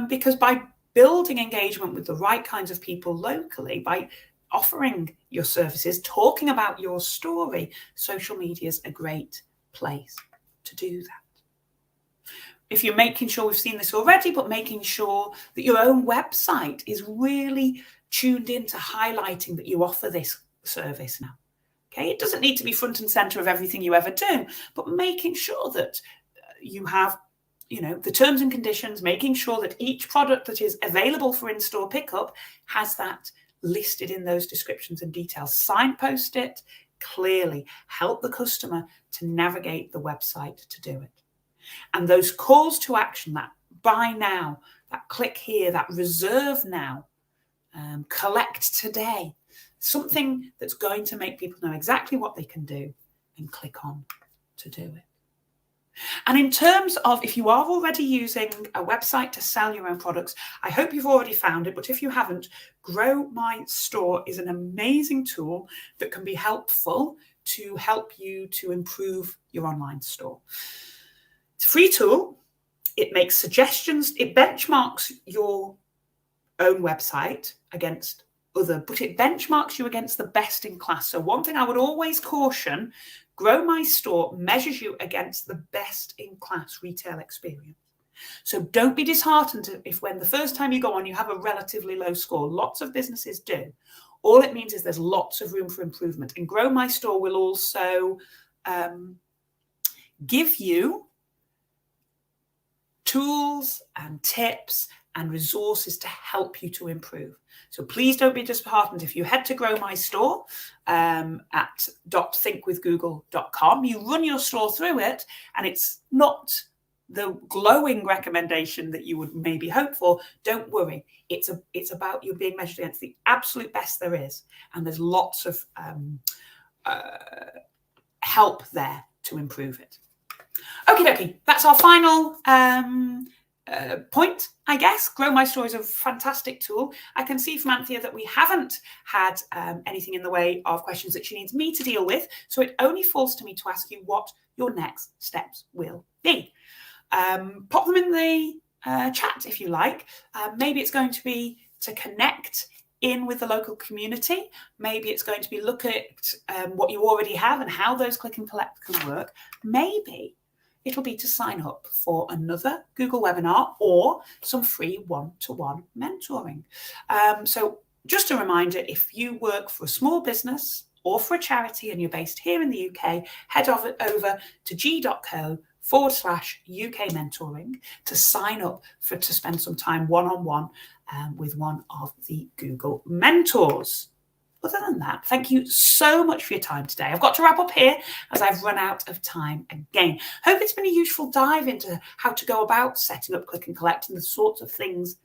Because by building engagement with the right kinds of people locally, by offering your services, talking about your story, social media is a great place to do that. If you're making sure, we've seen this already, but making sure that your own website is really tuned into highlighting that you offer this service now. Okay, it doesn't need to be front and center of everything you ever do, but making sure that you have, the terms and conditions, making sure that each product that is available for in-store pickup has that listed in those descriptions and details. Signpost it clearly, help the customer to navigate the website to do it. And those calls to action, that buy now, that click here, that reserve now, collect today, something that's going to make people know exactly what they can do and click on to do it. And in terms of, if you are already using a website to sell your own products, I hope you've already found it, but if you haven't, Grow My Store is an amazing tool that can be helpful to help you to improve your online store. It's a free tool. It makes suggestions. It benchmarks your own website against but it benchmarks you against the best in class. So one thing I would always caution, Grow My Store measures you against the best in class retail experience. So don't be disheartened if when the first time you go on, you have a relatively low score. Lots of businesses do. All it means is there's lots of room for improvement. And Grow My Store will also give you tools and tips and resources to help you to improve. So please don't be disheartened. If you head to Grow My Store at .thinkwithgoogle.com, you run your store through it, and it's not the glowing recommendation that you would maybe hope for. Don't worry. It's about you being measured against the absolute best there is. And there's lots of help there to improve it. Okie dokie, that's our final point, I guess. Grow My Store is a fantastic tool. I can see from Anthea that we haven't had anything in the way of questions that she needs me to deal with. So it only falls to me to ask you what your next steps will be. Pop them in the chat if you like. Maybe it's going to be to connect in with the local community. Maybe it's going to be look at what you already have and how those click and collect can work. Maybe it'll be to sign up for another Google webinar or some free one-to-one mentoring. So just a reminder, if you work for a small business or for a charity and you're based here in the UK, head over to g.co/UK mentoring to sign up to spend some time one-on-one with one of the Google mentors. Other than that, thank you so much for your time today. I've got to wrap up here as I've run out of time again. Hope it's been a useful dive into how to go about setting up click and collect and the sorts of things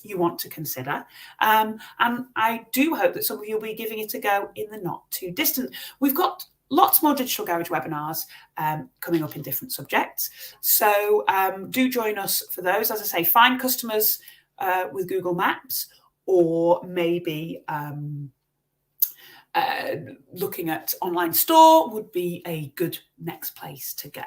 you want to consider. And I do hope that some of you will be giving it a go in the not too distant. We've got lots more Digital Garage webinars coming up in different subjects. So do join us for those. As I say, find customers with Google Maps, or maybe looking at online store would be a good next place to go.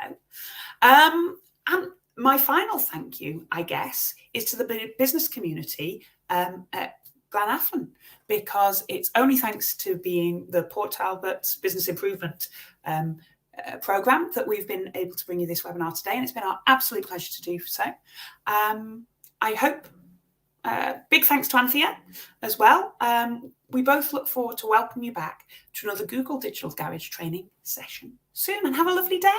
And my final thank you, I guess, is to the business community at Glenafton, because it's only thanks to being the Port Talbot Business Improvement programme that we've been able to bring you this webinar today, and it's been our absolute pleasure to do so. I hope, big thanks to Anthea as well. We both look forward to welcoming you back to another Google Digital Garage training session soon, and have a lovely day.